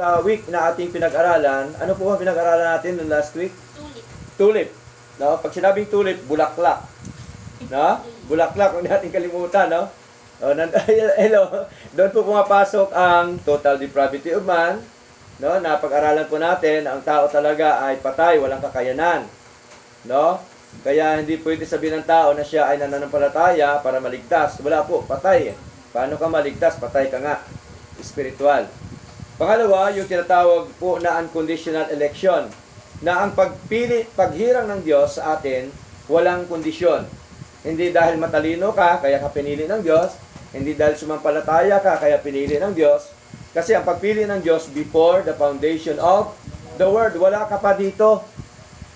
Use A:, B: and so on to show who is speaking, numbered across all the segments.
A: Sa week na ating pinag-aralan, ano po ang pinag-aralan natin noong last week?
B: Tulip.
A: Tulip. No? Pag sinabing tulip, bulaklak. No? Bulaklak, huwag natin kalimutan, no? Hello. Doon po pumapasok ang total depravity of man. No? Napag-aralan po natin, ang tao talaga ay patay, walang kakayanan. No? Kaya hindi pwede sabihin ng tao na siya ay nananampalataya para maligtas. Wala po, patay. Paano ka maligtas? Patay ka nga. Spiritual. Pangalawa, yung tinatawag po na unconditional election, na ang paghirang ng Diyos sa atin, walang kondisyon. Hindi dahil matalino ka, kaya ka pinili ng Diyos. Hindi dahil sumampalataya ka, kaya pinili ng Diyos. Kasi ang pagpili ng Diyos before the foundation of the world, wala ka pa dito.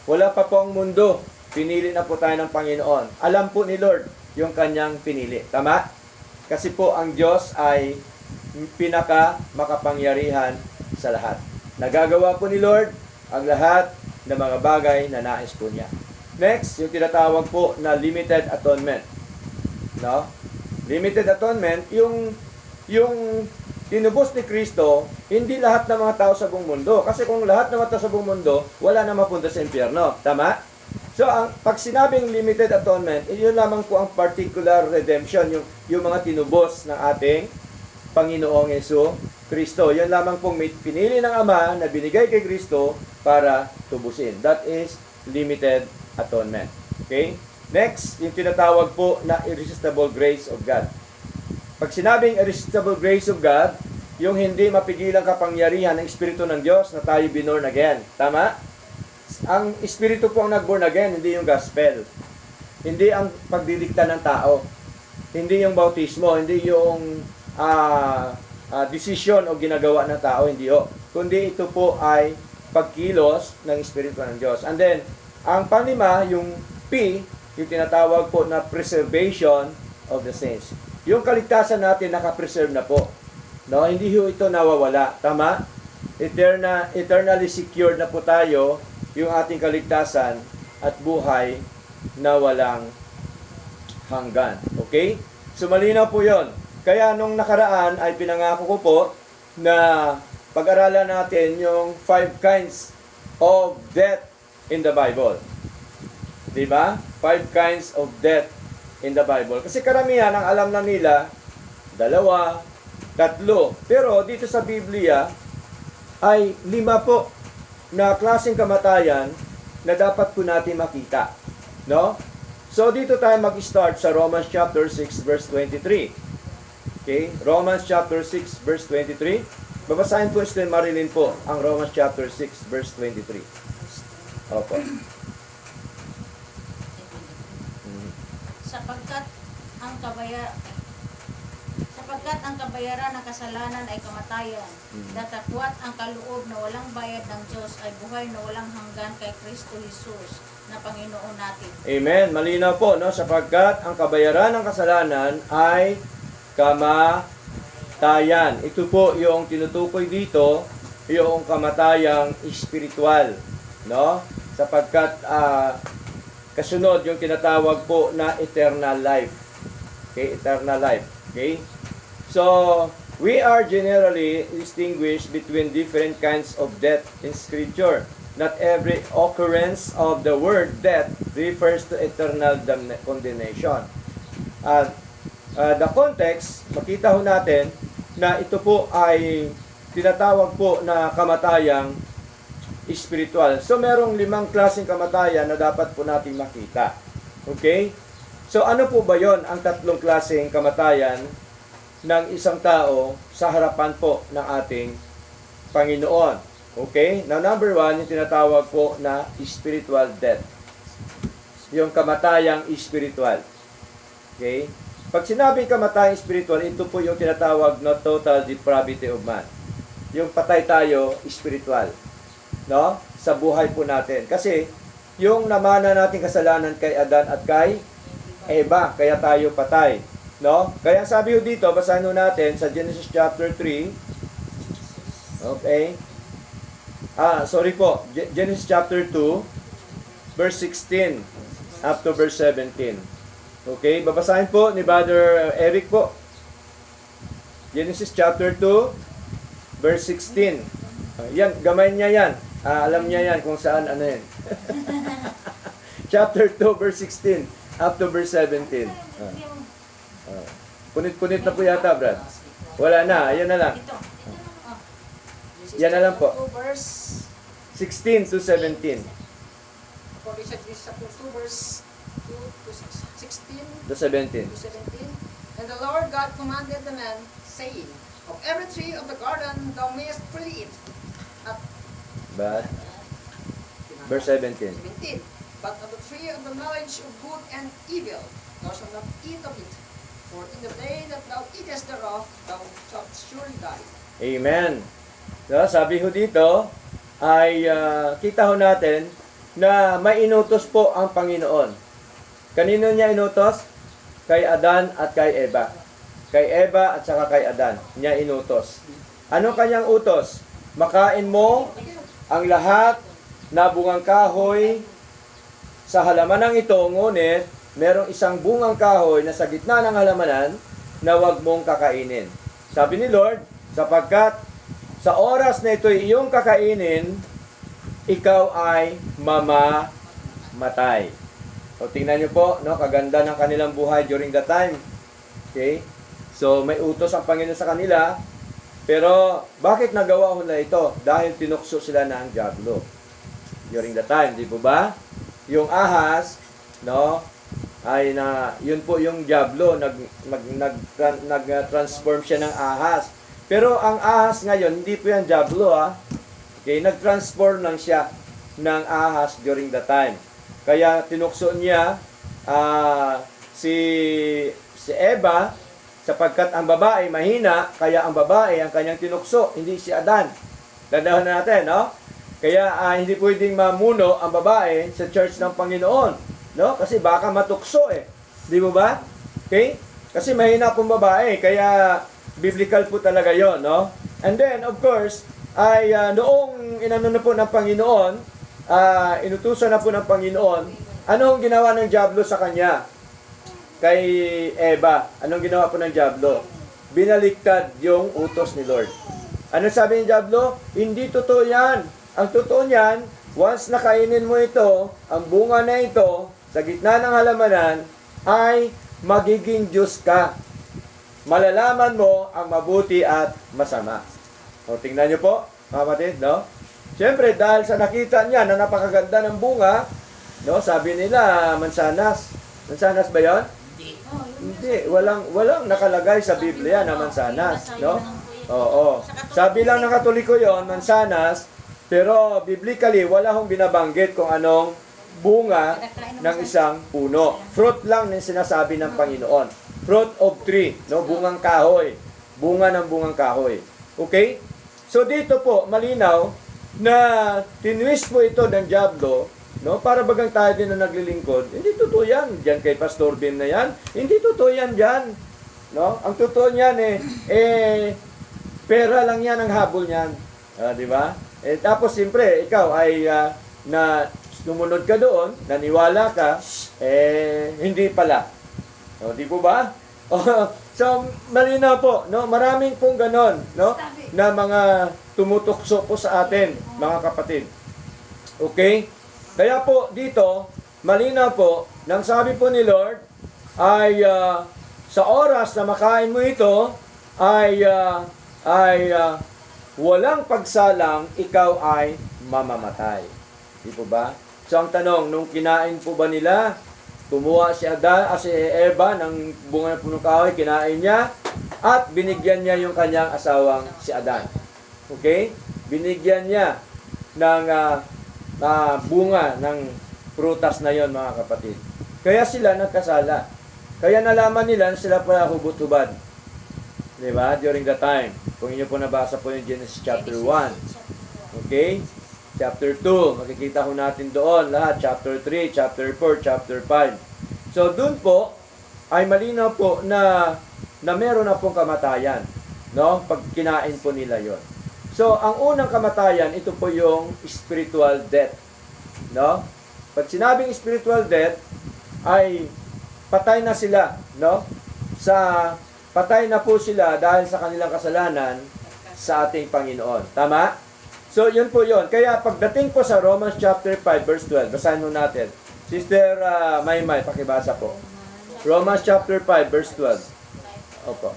A: Wala pa po ang mundo. Pinili na po tayo ng Panginoon. Alam po ni Lord yung kanyang pinili. Tama? Kasi po ang Diyos ay pinaka makapangyarihan sa lahat. Nagagawa po ni Lord ang lahat ng mga bagay na nais po niya. Next, yung tinatawag po na limited atonement. No? Limited atonement, yung tinubos ni Kristo, hindi lahat ng mga tao sa buong mundo. Kasi kung lahat ng mga tao sa buong mundo, wala na mapunta sa impyerno. Tama? So, pag sinabing limited atonement, yun lamang po ang particular redemption, yung mga tinubos ng ating Panginoong Yesu Kristo. Yan lamang pong pinili ng Ama na binigay kay Kristo para tubusin. That is limited atonement. Okay? Next, yung tinatawag po na irresistible grace of God. Pag sinabing irresistible grace of God, yung hindi mapigilang kapangyarihan ng Espiritu ng Diyos na tayo binorn again. Tama? Ang Espiritu po ang nag-born again, hindi yung gospel. Hindi ang pagdidikta ng tao. Hindi yung bautismo, hindi yung decision o ginagawa ng tao, hindi o. Kundi ito po ay pagkilos ng Espiritu ng Diyos. And then, ang panlima, yung P, yung tinatawag po na preservation of the saints. Yung kaligtasan natin nakapreserve na po. No? Hindi ho ito nawawala. Tama? Eternally secured na po tayo yung ating kaligtasan at buhay na walang hanggan. Okay? So, malinaw po yon. Kaya nung nakaraan ay pinangako ko po na pag-aralan natin yung 5 kinds of death in the Bible. Diba? 5 kinds of death in the Bible. Kasi karamihan ang alam na nila, 2, 3. Pero dito sa Biblia ay 5 po na klaseng kamatayan na dapat po natin makita. No? So dito tayo mag-start sa Romans chapter 6 verse 23. Okay? Romans chapter 6 verse 23. Babasahin po si Marilyn po ang Romans chapter 6 verse 23. Opo.
B: Sapagkat ang kabayaran ng kasalanan ay kamatayan. Datapwat ang kaloob na walang bayad ng Diyos ay buhay na walang hanggan kay Kristo Jesus na Panginoon natin.
A: Amen. Malinaw po, no? Sapagkat ang kabayaran ng kasalanan ay kamatayan. Ito po yung tinutukoy dito, yung kamatayang espiritual, no? Sapagkat kasunod yung tinatawag po na eternal life. Okay, eternal life. Okay? So, we are generally distinguished between different kinds of death in Scripture. Not every occurrence of the word death refers to eternal condemnation. The context, makita ho natin na ito po ay tinatawag po na kamatayang espiritual. So, merong 5 klaseng kamatayan na dapat po natin makita. Okay? So, ano po ba yon ang 3 klaseng kamatayan ng isang tao sa harapan po ng ating Panginoon? Okay? Now, number 1, yung tinatawag po na spiritual death. Yung kamatayang espiritual. Okay? Pag sinabing kamatayang espiritual, ito po yung tinatawag na total depravity of man. Yung patay tayo, spiritual. No? Sa buhay po natin. Kasi, yung namana nating kasalanan kay Adan at kay Eva, kaya tayo patay. No? Kaya sabi ho dito, basahin ho natin sa Genesis chapter 3. Okay? Sorry po. Genesis chapter 2, verse 16 up to verse 17. Okay? Babasahin po ni Brother Eric po. Genesis chapter 2, verse 16 Yan, gamay niya yan. Alam niya yan kung saan ano yan. Chapter 2, verse 16 up to verse 17. Punit-punit na po yata, Brad. Wala na, ayan na lang.
B: Ito. Oh.
A: Yan na lang po.
C: 2 verse
A: 16 to 17
C: according to Genesis chapter 2 verse 2 to 16
A: to 17.
C: to 17. And the Lord God commanded the man, saying, of every tree of the garden thou mayest freely eat. At
A: But, verse 17.
C: 17. But of the tree of the knowledge of good and evil thou shalt not eat of it. For in the day that thou eatest thereof, thou shalt surely die.
A: Amen. So, sabi ho dito, ay kita ho natin na may inutos po ang Panginoon. Kanino niya inutos? Kay Adan at kay Eva. Kay Eva at saka kay Adan niya inutos. Ano kanyang utos? Makain mo ang lahat na bungang kahoy sa halamanang ito, ngunit merong isang bungang kahoy na sa gitna ng halamanan na huwag mong kakainin. Sabi ni Lord, sapagkat sa oras na ito iyong kakainin, ikaw ay mamamatay. O tingnan niyo po, no, kaganda ng kanilang buhay during that time. Okay? So may utos ang Panginoon sa kanila, pero bakit nagawa nila ito? Dahil tinukso sila ng diablo during that time, di po ba? Yung ahas, no, ay yun po yung diablo, nag-transform siya ng ahas. Pero ang ahas ngayon, hindi po yan diablo, Okay, nag-transform lang siya ng ahas during the time. Kaya tinukso niya si Eva, sapagkat ang babae mahina, kaya ang babae ang kanyang tinukso, hindi si Adan. Tandaan natin, no? Kaya hindi pwedeng mamuno ang babae sa church ng Panginoon, no? Kasi baka matukso Di mo ba? Okay? Kasi mahina pong babae, kaya biblical po talaga 'yon, no? And then of course, ay noong inano na po ng Panginoon, inutusan na po ng Panginoon, ano ang ginawa ng diablo sa kanya? Kay Eva, anong ginawa po ng diablo? Binaliktad yung utos ni Lord. Ano sabi ng diablo? Hindi totoo yan. Ang totoo niyan, once nakainin mo ito, ang bunga na ito, sa gitna ng halamanan, ay magiging Diyos ka. Malalaman mo ang mabuti at masama. O, tingnan niyo po, mga kapatid, no? Siyempre, dahil sa nakita niya na napakaganda ng bunga, no, sabi nila, mansanas. Mansanas ba yon? Hindi, walang nakalagay sa Biblia na mansanas, no? Oo. Sabi lang ng Katoliko yon, mansanas, pero biblically, wala hong binabanggit kung anong bunga ng isang puno. Fruit lang ng sinasabi ng Panginoon. Fruit of tree, no? Bungang kahoy. Bunga ng bungang kahoy. Okay? So dito po, malinaw na tinwist po ito ng diablo, no? Para bagang tayo din na naglilingkod. Hindi totoo yan. Diyan kay Pastor Ben na yan. Hindi totoo yan dyan. No? Ang totoo niyan pera lang yan ang habol niyan. Di ba? Tapos siyempre, ikaw ay na sumunod ka doon, naniwala ka, hindi pala. Di po ba? So, malinaw po, no? Maraming pong ganon, no? Na mga tumutukso po sa atin, mga kapatid. Okay? Kaya po, dito, malinaw po, nang sabi po ni Lord, ay sa oras na makain mo ito, ay walang pagsalang, ikaw ay mamamatay. Di po ba? So, ang tanong, nung kinain po ba nila, kumuha si Eva ng bunga ng punong kahoy, kinain niya, at binigyan niya yung kanyang asawang si Adan. Okay? Binigyan niya ng bunga ng prutas na yon, mga kapatid. Kaya sila nagkasala. Kaya nalaman nila na sila pala hubot-hubad. Diba? During the time. Kung inyo po nabasa po yung Genesis chapter 1. Okay? Chapter 2, makikita ho natin doon lahat. Chapter 3, chapter 4, chapter 5. So, doon po, ay malinaw po na meron na pong kamatayan. No? Pag kinain po nila yon. So, ang unang kamatayan, ito po yung spiritual death. No? Pag sinabing spiritual death, ay patay na sila. No? Patay na po sila dahil sa kanilang kasalanan sa ating Panginoon. Tama? So, yun po yun. Kaya pagdating po sa Romans chapter 5, verse 12, basahin mo natin. Sister Maymay, pakibasa po. Romans chapter 5, verse 12. Opo.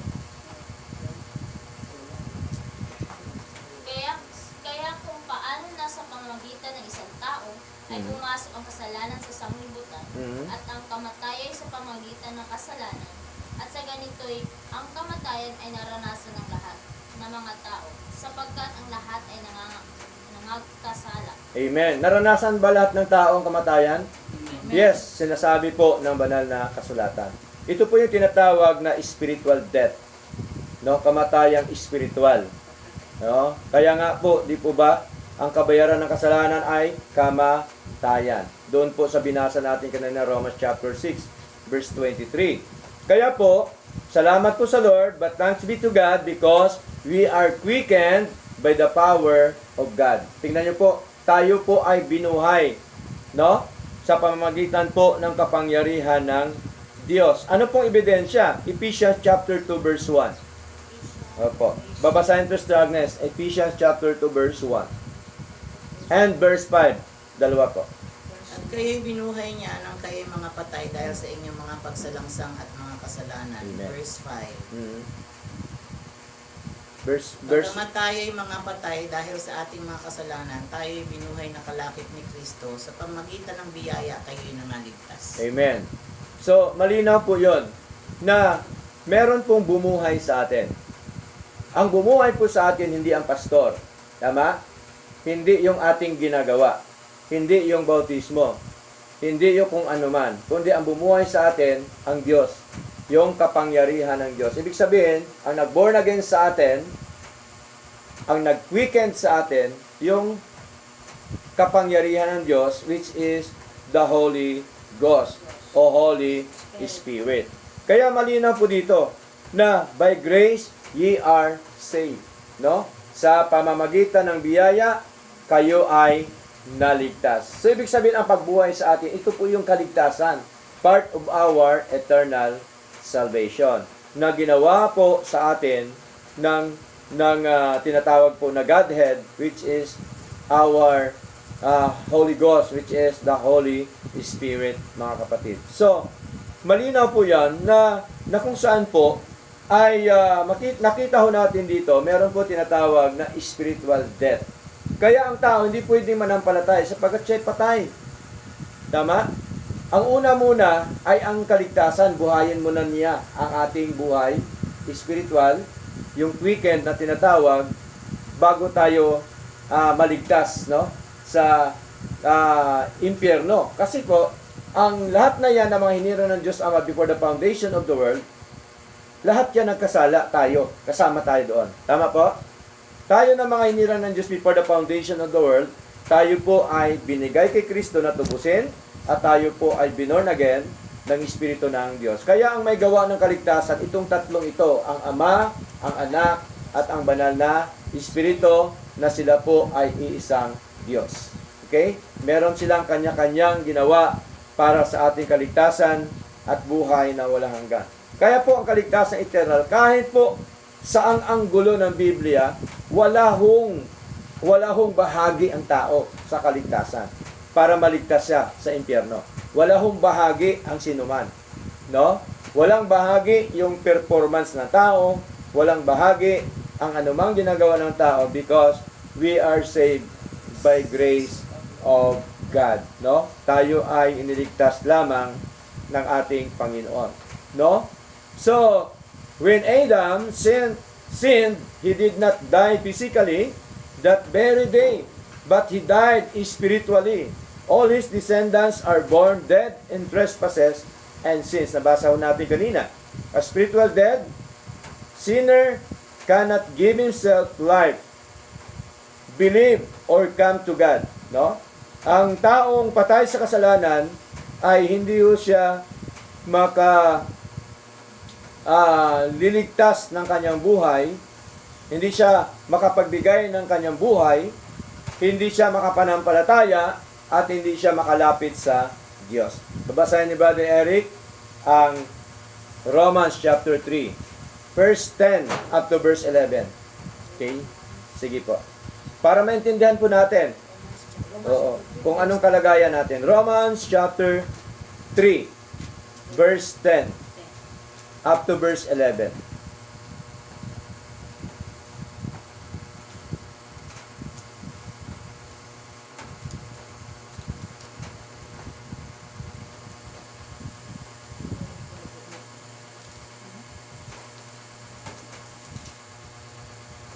D: Kaya kung paano nasa pamamagitan ng isang tao ay pumasok ang kasalanan sa sanglibutan at ang kamatayan sa pamamagitan ng kasalanan, at sa ganito'y ang kamatayan ay naranasan ng lahat ng mga tao sapagkat ang lahat ay nangagkasala.
A: Amen. Naranasan ba lahat ng tao ang kamatayan? Yes, sinasabi po ng banal na kasulatan. Ito po yung tinatawag na spiritual death. No, kamatayang spiritual. No? Kaya nga po, di po ba, ang kabayaran ng kasalanan ay kamatayan. Doon po sa binasa natin kanina Romans chapter 6, verse 23. Kaya po, salamat po sa Lord, but thanks be to God because we are quickened by the power of God. Tingnan niyo po, tayo po ay binuhay, no? Sa pamamagitan po ng kapangyarihan ng Diyos. Ano pong ebidensya? Ephesians chapter 2 verse 1. Opo. Babasahin to Stragnes, Ephesians chapter 2 verse 1. And verse 5. Dalawa po.
E: At kayo'y binuhay niya nang kayo'y mga patay dahil sa inyong mga pagsalangsang at mga kasalanan.
A: Amen.
E: Verse 5.
A: Verse
E: Bagamat tayo'y mga patay dahil sa ating mga kasalanan, tayo'y binuhay na kalakip ni Kristo. Sa pamagitan ng biyaya, kayo'y nangaligtas.
A: Amen. So, malinaw po yon na meron pong bumuhay sa atin. Ang bumuhay po sa atin, hindi ang pastor. Tama? Hindi yung ating ginagawa. Hindi yung bautismo. Hindi yung kung ano man. Kundi ang bumuhay sa atin, ang Diyos. Yung kapangyarihan ng Diyos. Ibig sabihin, ang nag-born again sa atin, ang nag-quicken sa atin, yung kapangyarihan ng Diyos, which is the Holy Ghost o Holy Spirit. Kaya malinaw po dito na by grace ye are saved. No? Sa pamamagitan ng biyaya, kayo ay naligtas. So, ibig sabihin ang pagbuhay sa atin, ito po yung kaligtasan. Part of our eternal salvation. Na ginawa po sa atin ng tinatawag po na Godhead, which is our Holy Ghost, which is the Holy Spirit, mga kapatid. So, malinaw po yan na kung saan po ay nakita ho natin dito, meron po tinatawag na spiritual death. Kaya ang tao hindi pwedeng manampalataya sapagkat siya'y patay. Tama? Ang una muna ay ang kaligtasan. Buhayin muna niya ang ating buhay spiritual, yung weekend na tinatawag, bago tayo maligtas, no? Sa impyerno. Kasi po, ang lahat na yan na mga hinira ng Diyos Ama before the foundation of the world, lahat yan nagkasala tayo. Kasama tayo doon. Tama po? Tayo na mga hinira ng Diyos before the foundation of the world, tayo po ay binigay kay Kristo na tubusin, at tayo po ay binorn again ng Espiritu ng Diyos. Kaya ang may gawa ng kaligtasan, itong tatlong ito, ang Ama, ang Anak, at ang Banal na Espiritu, na sila po ay iisang Diyos. Okay? Meron silang kanya-kanyang ginawa para sa ating kaligtasan at buhay na walang hanggan. Kaya po ang kaligtasan eternal, kahit po saang anggulo ng Biblia, wala hong bahagi ang tao sa kaligtasan para maligtas siya sa impyerno. Wala hong bahagi ang sinuman. No? Walang bahagi yung performance ng tao, walang bahagi ang anumang ginagawa ng tao because we are saved by grace of God. No? Tayo ay iniligtas lamang ng ating Panginoon. No? So, when Adam sinned, he did not die physically that very day, but he died spiritually. All his descendants are born dead in trespasses and sins. Nabasa ho natin kanina. A spiritual dead, sinner cannot give himself life, believe, or come to God. No? Ang taong patay sa kasalanan ay hindi ho siya liligtas ng kanyang buhay, hindi siya makapagbigay ng kanyang buhay, hindi siya makapanampalataya, at hindi siya makalapit sa Diyos. Babasahin ni Brother Eric ang Romans chapter 3, verse 10 up to verse 11. Okay? Sige po. Para maintindihan po natin. Oo. Kung anong kalagayan natin. Romans chapter 3, verse 10 up to verse 11.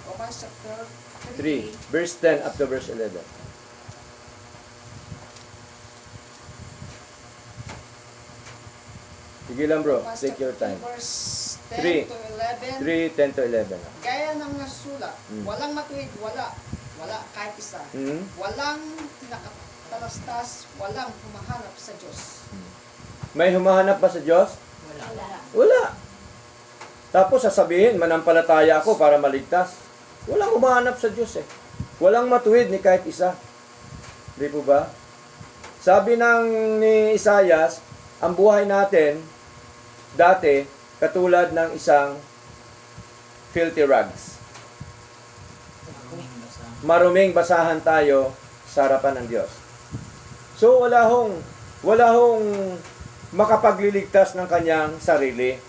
C: Romans chapter
A: 3, verse 10 up to verse 11. Sige lang bro,
C: Romans
A: take your
C: chapter
A: time.
C: 3, verse 10
A: Three.
C: to 11.
A: 3, 10 to 11.
C: Gaya ng nasulat,
A: Mm.
C: walang matuwid, wala kahit isa.
A: Hmm?
C: Walang nakatalastas, walang humahanap sa Diyos.
A: May humahanap ba sa Diyos?
E: Wala.
A: Wala. Tapos sasabihin, manampalataya ako para maligtas. Walang humahanap sa Diyos eh. Walang matuwid ni kahit isa. Di po ba? Sabi ni Isaias, ang buhay natin, dati, katulad ng isang filthy rags. Maruming basahan tayo sa harapan ng Diyos. So, wala hong makapagliligtas ng kanyang sarili.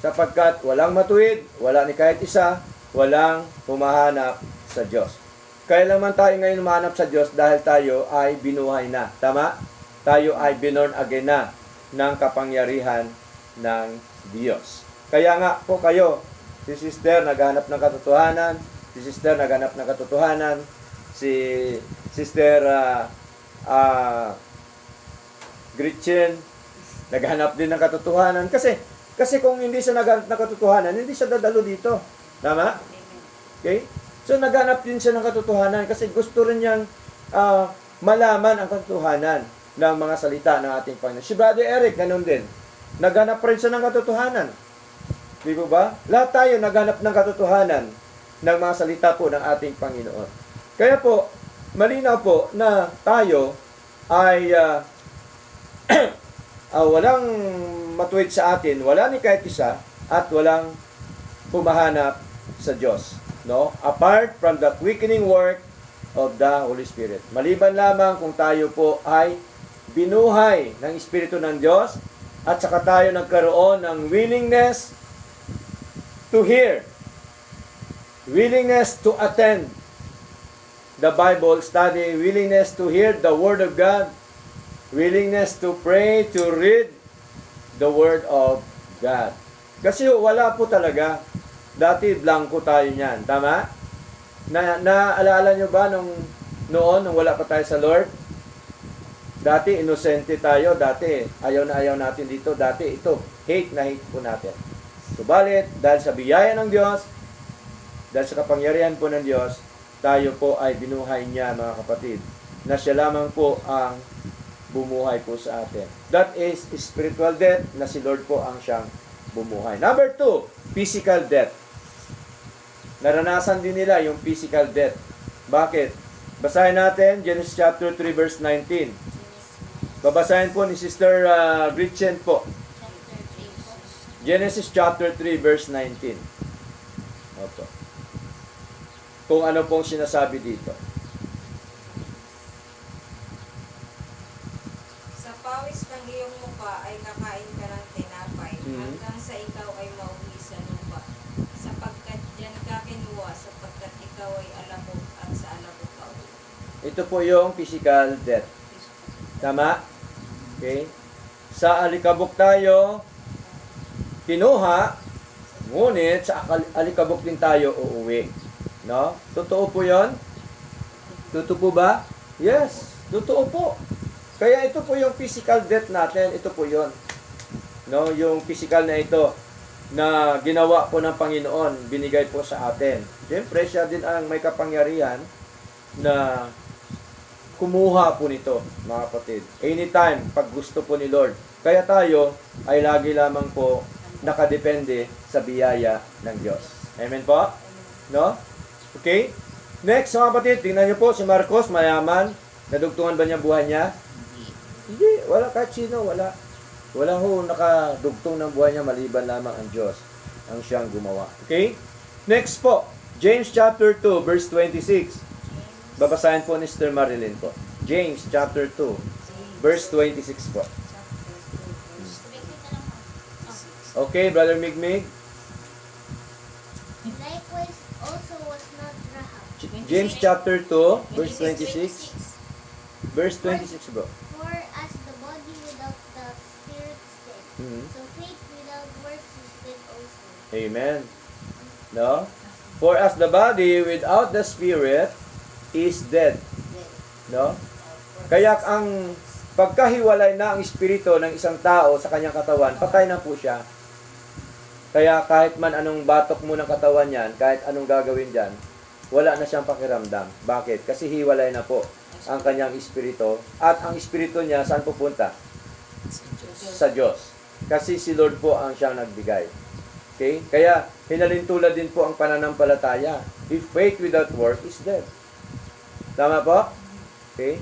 A: Sapagkat walang matuwid, wala ni kahit isa, walang humahanap sa Diyos. Kaya naman tayo ngayon humahanap sa Diyos dahil tayo ay binuhay na. Tama? Tayo ay binorn again na ng kapangyarihan ng Diyos. Kaya nga po kayo, si sister naghanap ng katotohanan, si sister naghanap ng katotohanan, si sister Gretchen naghanap din ng katotohanan. Kasi kung hindi siya naghanap ng katotohanan, hindi siya dadalo dito. Tama? Okay? So, naghanap din siya ng katotohanan kasi gusto rin niyang malaman ang katotohanan ng mga salita ng ating Panginoon. Si Brother Eric, ganun din. Naghanap rin siya ng katotohanan. Di ba ba? Lahat tayo naghanap ng katotohanan ng mga salita po ng ating Panginoon. Kaya po, malinaw po na tayo ay walang matuwid sa atin, wala ni kahit isa, at walang humahanap sa Diyos. No? Apart from the quickening work of the Holy Spirit. Maliban lamang kung tayo po ay binuhay ng Espiritu ng Diyos at saka tayo nagkaroon ng willingness to hear, willingness to attend the Bible study, willingness to hear the Word of God, willingness to pray, to read the Word of God. Kasi wala po talaga. Dati blanco tayo niyan. Tama? Naaalala nyo ba nung wala pa tayo sa Lord? Dati inosente tayo. Dati ayaw na ayaw natin dito. Dati ito, hate na hate po natin. Subalit, dahil sa biyaya ng Diyos, dahil sa kapangyarihan po ng Diyos, tayo po ay binuhay niya, mga kapatid, na siya lamang po ang bumuhay po sa atin. That is spiritual death, na si Lord po ang siyang bumuhay. Number 2, physical death. Naranasan din nila yung physical death. Bakit? Basahin natin Genesis chapter 3 verse 19. Babasahin po ni Sister Gretchen po. Genesis chapter 3 verse 19. Opo. Kung ano pong sinasabi dito.
F: Sa pawis ng iyong mukha ay kakain ka ng tinapay hanggang sa ikaw ay mauwi sa lupa. Sapagkat diyan ka kinuha, sapagkat ikaw ay alabok at sa alabok ka uwi.
A: Ito po yung physical death. Tama? Okay? Sa alikabok tayo kinuha, ngunit sa alikabok din tayo uuwi. No? Totoo po yun? Totoo po ba? Yes, totoo po. Kaya ito po yung physical death natin, ito po yun. No, yung physical na ito na ginawa po ng Panginoon, binigay po sa atin. Siyempre, siya din ang may kapangyarihan na kumuha po nito, mga kapatid. Anytime, pag gusto po ni Lord. Kaya tayo ay lagi lamang po nakadepende sa biyaya ng Diyos. Amen po? No? Okay? Next, mga kapatid, tingnan niyo po si Marcos, mayaman. Nadugtungan ba niya buhay niya? Hindi, wala kahit sino, wala. Wala ho nakadugtong ng buhay niya maliban lamang ang Diyos ang siyang gumawa. Okay? Next po, James chapter 2 verse 26. Babasahin po ni Sister Marilyn po. James chapter 2, verse 26 po. Okay, Brother Migmig.
G: Likewise also was not Rahab.
A: James chapter 2, verse 26. Verse 26 bro.
G: For as the body without the spirit is dead,
A: Mhm.
G: so faith without works is dead also.
A: Amen. No? For as the body without the spirit is dead. No? Kaya ang pagkahiwalay na ang espiritu ng isang tao sa kanyang katawan, patay na po siya. Kaya kahit man anong batok mo ng katawan yan, kahit anong gagawin dyan, wala na siyang pakiramdam. Bakit? Kasi hiwalay na po ang kanyang espiritu. At ang espiritu niya, saan pupunta? Sa Diyos. Kasi si Lord po ang siyang nagbigay. Okay? Kaya, hinalintulad din po ang pananampalataya. If faith without work is dead. Tama po? Okay?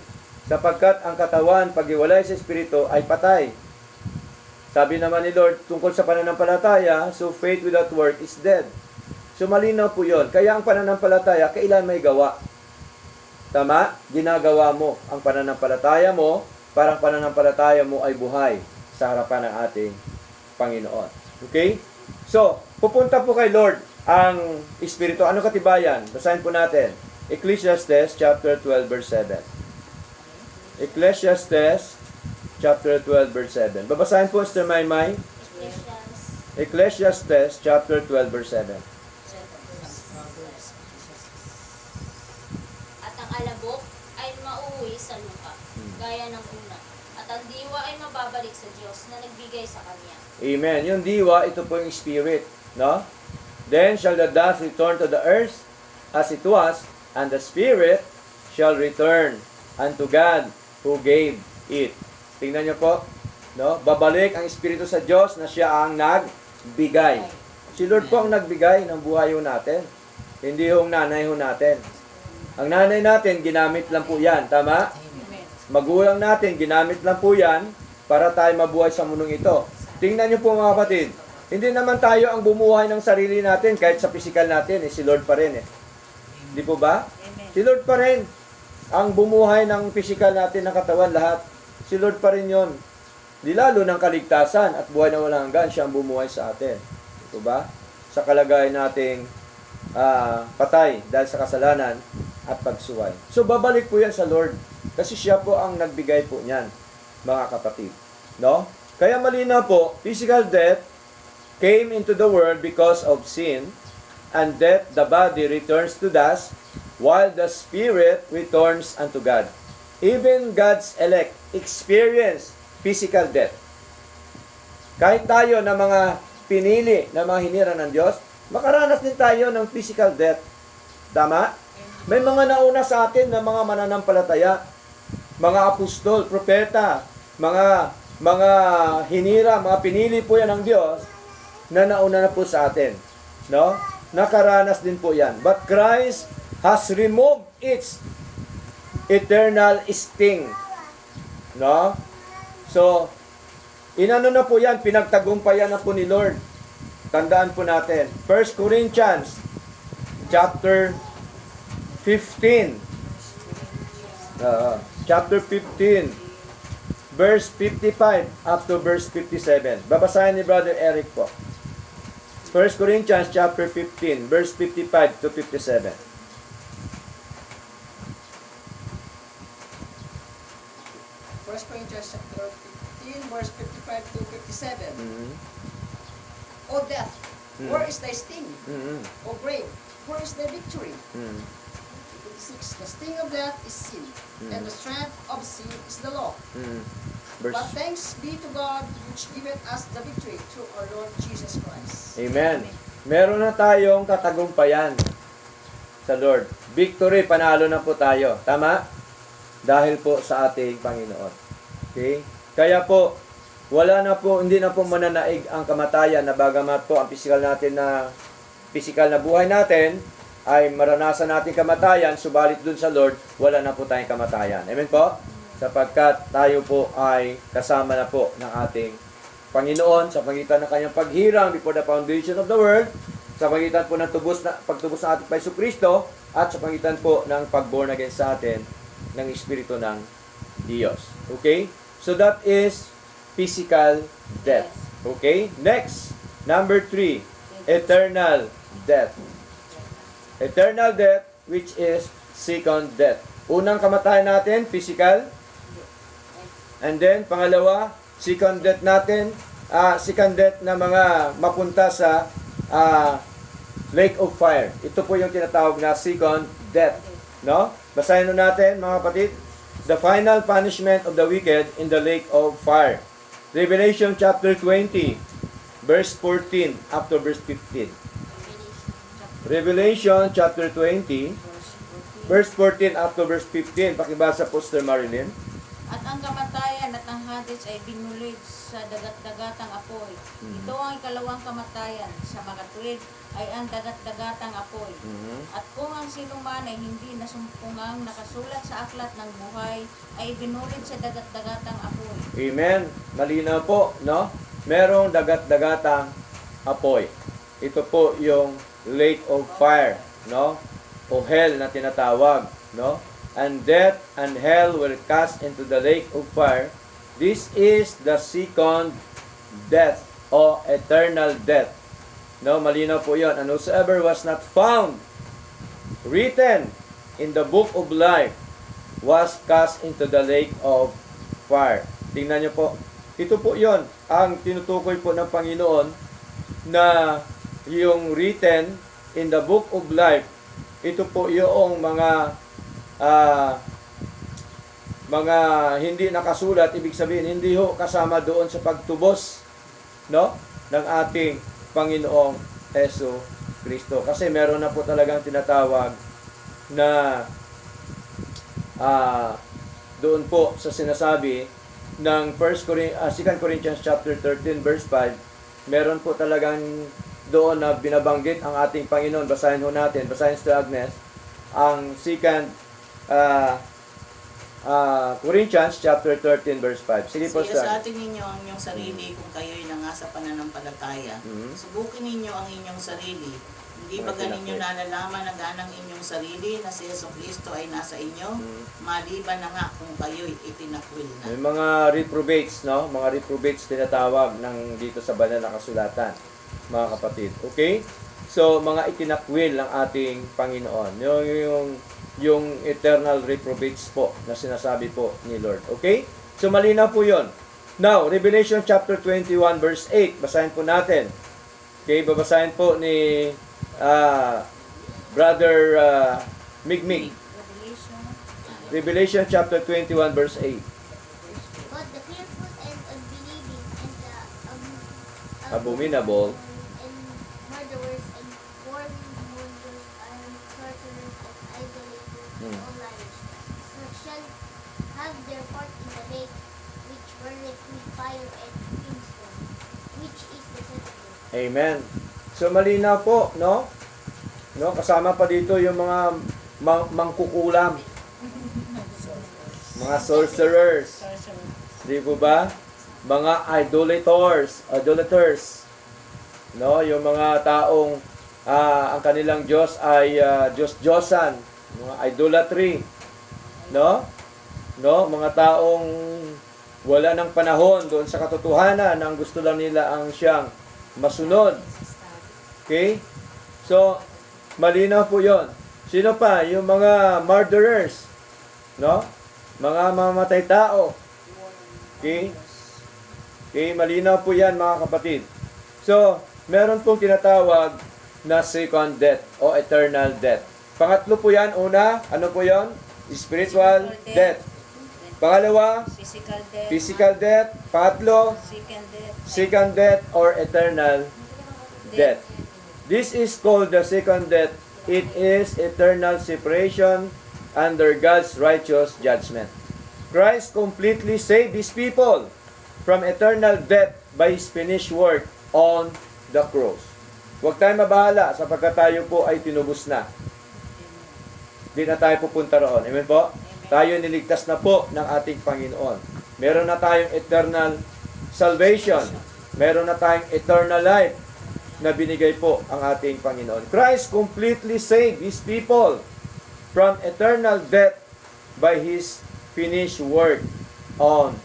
A: Sapagkat ang katawan, paghiwalay sa espiritu, ay patay. Sabi naman ni Lord, tungkol sa pananampalataya, so faith without work is dead. So malinaw po yun. Kaya ang pananampalataya, kailan may gawa? Tama? Ginagawa mo ang pananampalataya mo, parang pananampalataya mo ay buhay sa harapan ng ating Panginoon. Okay? So, pupunta po kay Lord ang Espiritu. Ano katibayan? Basahin po natin. Ecclesiastes chapter 12 verse 7. Ecclesiastes chapter 12 verse 7. Babasahin po, Sister Maymay. Ecclesiastes chapter 12 verse 7.
D: At ang alabok ay mauuwi sa lupa, gaya ng una. At ang diwa ay mababalik sa Diyos na nagbigay sa kanya.
A: Amen. Yung diwa, ito po yung spirit. No? Then shall the dust return to the earth as it was, and the spirit shall return unto God who gave it. Tingnan niyo po. No? Babalik ang espiritu sa Diyos na siya ang nagbigay. Si Lord po ang nagbigay ng buhay ho natin. Hindi yung nanay ho natin. Ang nanay natin, ginamit lang po yan. Tama? Magulang natin, ginamit lang po yan para tayo mabuhay sa mundong ito. Tingnan niyo po mga kapatid. Hindi naman tayo ang bumuhay ng sarili natin kahit sa physical natin. Si Lord pa rin. Hindi po ba? Si Lord pa rin ang bumuhay ng physical natin ng katawan lahat. Si Lord pa rin yun. Di lalo ng kaligtasan at buhay na walang hanggan, siya ang bumuhay sa atin. Ito ba? Sa kalagayan nating patay dahil sa kasalanan at pagsuway. So, babalik po yan sa Lord. Kasi siya po ang nagbigay po niyan, mga kapatid. No? Kaya malinaw po, physical death came into the world because of sin, and death, the body, returns to dust, while the spirit returns unto God. Even God's elect experience physical death. Kahit tayo na mga pinili, na mga hinirang ng Diyos, makaranas din tayo ng physical death. Tama? May mga nauna sa atin na mga mananampalataya, mga apostol, propeta, mga hinira, mga pinili po yan ng Diyos na nauna na po sa atin. No? Nakaranas din po yan. But Christ has removed its eternal sting. No? So, inano na po yan, pinagtagumpayan na po ni Lord. Tandaan po natin. 1 Corinthians chapter 15. Chapter 15. Verse 55 up to verse 57. Babasahin ni Brother Eric po. 1 Corinthians chapter 15, verse 55 to 57.
C: 1 Corinthians chapter 15, verse 55 to 57. O death, where is thy sting? O grave, where is thy victory? 56. The sting of death is sin, and the strength of sin is the law. But thanks be to God which giveth us the victory through our Lord Jesus Christ.
A: Amen. Meron na tayong katagumpayan sa Lord. Victory, panalo na po tayo. Tama? Dahil po sa ating Panginoon. Okay? Kaya po, wala na po, hindi na po mananaig ang kamatayan na bagamat po ang physical na buhay natin ay maranasan natin kamatayan, subalit dun sa Lord, wala na po tayong kamatayan. Amen po? Sapagkat tayo po ay kasama na po ng ating Panginoon sa pagitan ng kanyang paghirang before the foundation of the world, sa pagitan po ng pagtubos ng ating Paiso Kristo, at sa pangitan po ng pag-born again sa atin ng Espiritu ng Diyos. Okay? So that is physical death. Okay? Next, number 3, eternal death. Eternal death, which is second death. Unang kamatayan natin, physical. And then, pangalawa, second death natin, second death na mga mapunta sa lake of fire. Ito po yung tinatawag na second death. No? Basahin nun natin, mga kapatid. The final punishment of the wicked in the lake of fire. Revelation chapter 20, verse 14 up to verse 15. Revelation chapter 20, verse 14 up to verse 15. Pakibasa po, Sister Marilyn.
B: At ang kamatayan at ang Hades ay binulig sa dagat-dagatang apoy. Ito ang ikalawang kamatayan. Sa mga tuwid ay ang dagat-dagatang apoy. At kung ang sinuman ay hindi nasumpungang nakasulat sa aklat ng buhay, ay binulig sa dagat-dagatang apoy.
A: Amen. Malinaw po, no? Merong dagat-dagatang apoy. Ito po yung lake of fire, no? O hell na tinatawag, no? And death and hell were cast into the lake of fire. This is the second death o eternal death. No, malinaw po 'yon. And whosoever was not found written in the book of life was cast into the lake of fire. Tingnan niyo po. Ito po 'yon ang tinutukoy po ng Panginoon na yung written in the book of life. Ito po yung mga hindi nakasulat, ibig sabihin hindi ho kasama doon sa pagtubos, no, ng ating Panginoong Hesus Kristo. Kasi meron na po talagang tinatawag na doon po sa sinasabi ng 2 Corinthians chapter 13 verse 5, meron po talagang doon na binabanggit ang ating Panginoon. Basahin ho natin, basahin Sister Agnes, ang 2 Corinthians chapter 13 verse 5. Sige po,
E: Siya sa
A: Sister.
E: atin ninyo ang inyong sarili kung kayo'y nangasa pananampalataya. Subukin ninyo ang inyong sarili. Hindi ba ganinyo nalalaman na ganang inyong sarili na si Jesucristo ay nasa inyo? Maliban na nga kung kayo'y itinakwil na.
A: May mga reprobates, no? Mga reprobates tinatawag ng dito sa banal na kasulatan, mga kapatid. Okay? So, mga itinakwil ng ating Panginoon. Yung eternal reprobates po na sinasabi po ni Lord. Okay? So, malinaw po yun. Now, Revelation chapter 21 verse 8. Basahin po natin. Okay? Babasahin po ni Brother Migmig. Revelation chapter 21 verse 8.
G: But the fearful and unbelieving and the
A: Abominable.
G: and murderers and whoremongers and sorcerers and idolaters and all liars, such shall have their part in the lake which burneth with fire and brimstone, which is the second death.
A: Amen. So malinaw po, no? No, kasama pa dito yung mga mangkukulam. Mga sorcerers. Di po ba? Mga idolaters. No, yung mga taong ang kanilang Diyos ay Diyos-Diyosan, mga idolatry. No? No, mga taong wala ng panahon doon sa katotohanan, ang gusto lang nila ang siyang masunod. Okay? So, malinaw po yon. Sino pa? Yung mga murderers. No? Mga mamatay tao. Okay? Okay, malinaw po yan, mga kapatid. So, meron pong tinatawag na second death o eternal death. Pangatlo po yan. Una, ano po yon? Spiritual death. Pangalawa, physical death. Pangatlo, second death or eternal death. This is called the second death. It is eternal separation under God's righteous judgment. Christ completely saved His people from eternal death by His finished work on the cross. Huwag tayong mabahala sapagkat tayo po ay tinubos na. Di na tayo pupunta roon. Amen po? Tayo niligtas na po ng ating Panginoon. Meron na tayong eternal salvation. Meron na tayong eternal life na binigay po ang ating Panginoon. Christ completely saved His people from eternal death by His finished work on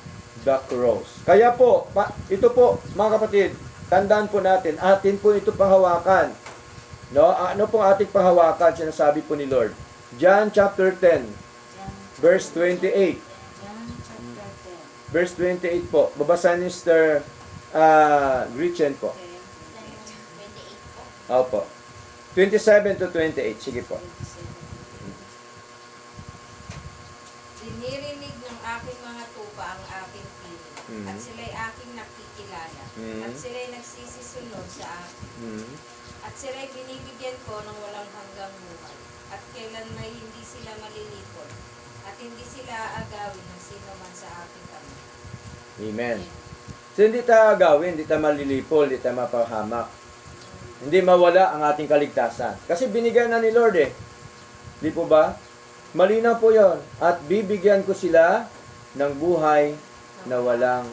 A: the cross. Kaya po, ito po mga kapatid, tandaan po natin, atin po ito panghawakan. No? Ano pong ating panghawakan, sinasabi po ni Lord? John chapter 10, verse 28.
B: John chapter 10.
A: Verse 28 po. Babasahin ni Mr. Gretchen po.
B: Okay.
D: 28 po.
A: Opo. 27 to 28. Sige po.
B: 27.
F: Dinirinig ng aking mga tupa ang aking tinig,
A: Mhm.
F: at sila'y aking nakikilala,
A: Mhm.
F: at sila'y nagsisisunod sa akin,
A: Mm.
F: at sila'y binibigyan ko ng walang hanggang buhay, at kailan may hindi sila malilipol, at hindi sila aagawin ng sino man sa aking kamay.
A: Amen. So, hindi tayo gawin, hindi tayo malilipol, hindi tayo mapahamak. Hindi mawala ang ating kaligtasan. Kasi binigyan na ni Lord eh. Di po ba? Malinaw po yon. At bibigyan ko sila ng buhay na walang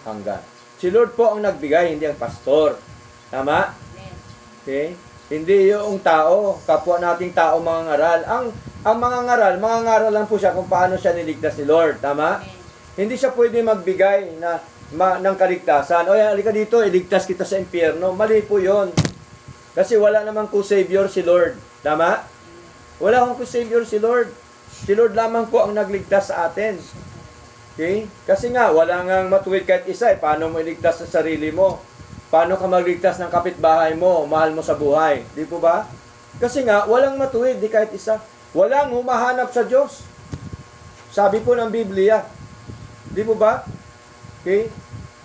A: hanggan. Si Lord po ang nagbigay, hindi ang pastor. Tama?
B: Amen.
A: Okay? Hindi yung tao, kapwa nating tao mga ngaral. Ang mga ngaral lang po siya kung paano siya niligtas ni Lord. Tama?
B: Amen.
A: Hindi siya pwede magbigay ng kaligtasan. O yan, halika dito, iligtas kita sa impyerno. Mali po yon. Kasi wala namang co-savior si Lord. Tama? Wala akong co-savior si Lord. Si Lord lamang po ang nagligtas sa atin. Okay? Kasi nga, wala ngang matuwid kahit isa. Paano mo iligtas sa sarili mo? Paano ka magligtas ng kapitbahay mo, mahal mo sa buhay? Di po ba? Kasi nga, walang matuwid, di kahit isa. Walang humahanap sa Diyos. Sabi po ng Biblia. Di po ba? Okay?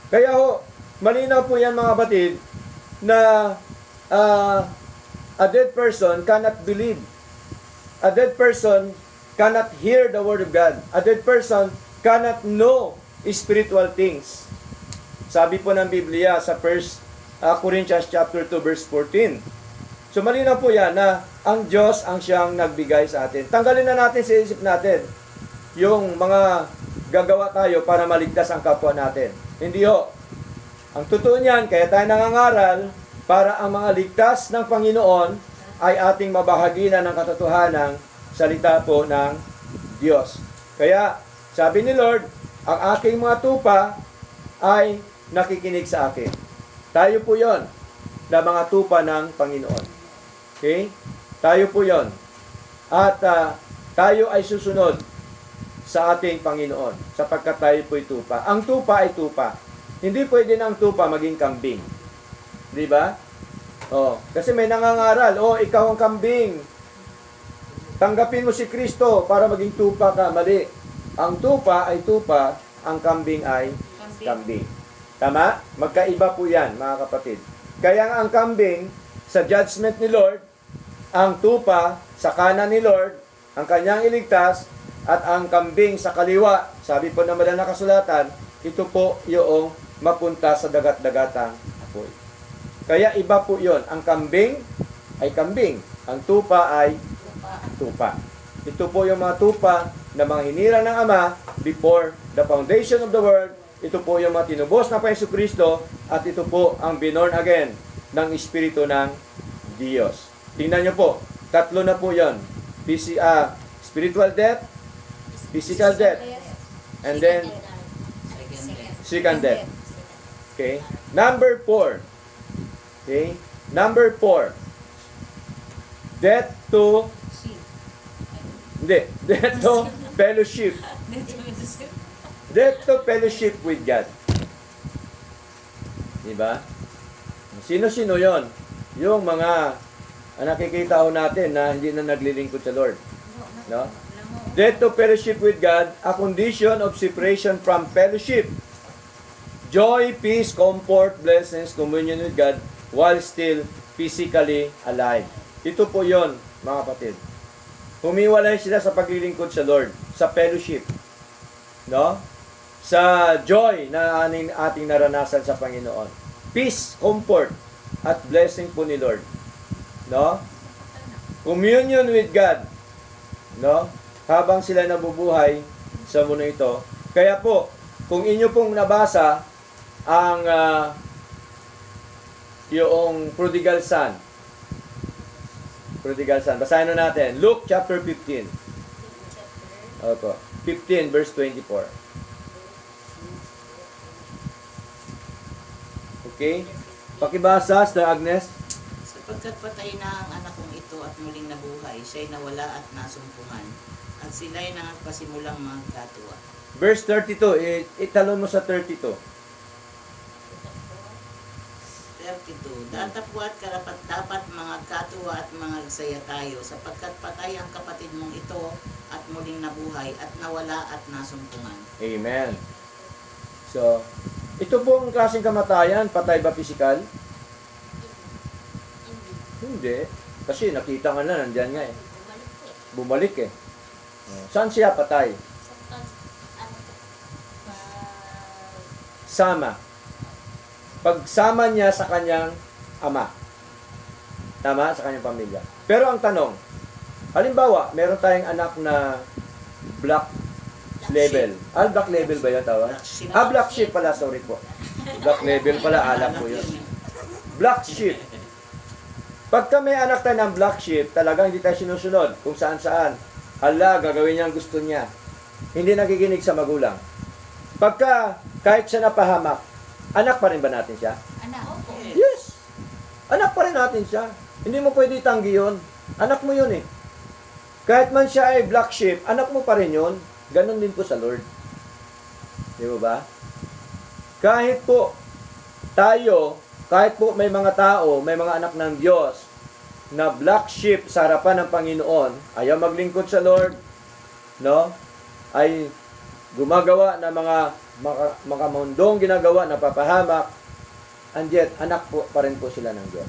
A: Kaya ho, malinaw po yan mga batid, na a dead person cannot believe. A dead person cannot hear the word of God. A dead person cannot know spiritual things. Sabi po ng Biblia sa 1 Corinthians chapter 2 verse 14. So malinaw po yan na ang Diyos ang siyang nagbigay sa atin. Tanggalin na natin sa isip natin yung mga gagawa tayo para maligtas ang kapwa natin. Hindi ho. Ang totoo niyan, kaya tayo nangangaral para ang mga ligtas ng Panginoon ay ating mabahaginan ng katotohanang salita po ng Diyos. Kaya, sabi ni Lord, ang aking mga tupa ay nakikinig sa akin. Tayo po yon na mga tupa ng Panginoon. Okay? Tayo po yon. At tayo ay susunod sa ating Panginoon sapagkat tayo po'y tupa. Ang tupa ay tupa. Hindi pwede na ang tupa maging kambing. Di ba? Oh, kasi may nangangaral, ikaw ang kambing. Tanggapin mo si Kristo para maging tupa ka. Mali. Ang tupa ay tupa, ang kambing ay kambing. Tama? Magkaiba po yan, mga kapatid. Kaya ang kambing, sa judgment ni Lord, ang tupa sa kanan ni Lord, ang kanyang iligtas, at ang kambing sa kaliwa, sabi po naman na kasulatan, ito po yung mapunta sa dagat-dagatang apoy. Kaya iba po yon. Ang kambing ay kambing. Ang tupa ay tupa. Ito po yung mga tupa na mga hinirang ng Ama before the foundation of the world. Ito po yung mga tinubos na Panginoon Kristo at ito po ang binorn again ng Espiritu ng Diyos. Tingnan nyo po, tatlo na po yon. Spiritual death, physical death, and then second death. Okay? Number 4. Okay? Number 4. Death to death to fellowship. Death to fellowship with God. Diba? Sino-sino yon? Yung mga nakikita ho natin na hindi na naglilingkod sa Lord. No? Death to fellowship with God, a condition of separation from fellowship. Joy, peace, comfort, blessings, communion with God while still physically alive. Ito po yon, mga kapatid. Humiwalay sila sa paglilingkod sa Lord, sa fellowship. No? Sa joy na ating naranasan sa Panginoon. Peace, comfort, at blessing po ni Lord. No? Communion with God. No? Habang sila nabubuhay sa mundo ito. Kaya po, kung inyo pong nabasa ang yung prodigal son. prodigal son. Basahin na natin. Luke chapter 15. Opo. 15 verse 24. Okay? Pakibasa, Sir Agnes.
E: Sapagkat patay na ang anak kong ito at muling nabuhay, siya'y nawala at nasumpungan, at sila'y nagpasimulang magkatuwa.
A: Verse 32. Italon mo sa 32.
E: 32. Datapwat karapat dapat mga katuwa at mga saya tayo, sapagkat patay ang kapatid mong ito at muling nabuhay at nawala at nasumpungan.
A: Amen. So, ito po ang klaseng kamatayan. Patay ba physical? Hindi. Kasi nakita nga na, nandyan nga eh. Bumalik eh. Saan siya patay? Sama. Pagsama niya sa kanyang ama. Tama? Sa kanyang pamilya. Pero ang tanong, halimbawa, meron tayong anak na black label. Black label ba yun tawag?
E: Black sheep.
A: Black sheep pala, sorry po. Black label pala, alam ko yun. Black sheep. Pagka may anak tayo ng black sheep, talagang hindi tayo sinusunod kung saan-saan. Hala, gagawin niya ang gusto niya. Hindi nakikinig sa magulang. Pagka, kahit siya napahamak, anak pa rin ba natin siya?
B: Anak.
A: Yes. Anak pa rin natin siya. Hindi mo pwede itanggi yun. Anak mo yun eh. Kahit man siya ay black sheep, anak mo pa rin yun. Ganon din po sa Lord. Di ba? Kahit po tayo, kahit po may mga tao, may mga anak ng Diyos na black sheep sa harapan ng Panginoon, ayaw maglingkod sa Lord, no? Ay gumagawa ng mga mundong ginagawa na papahamak, and yet anak po pa rin po sila ng Diyos.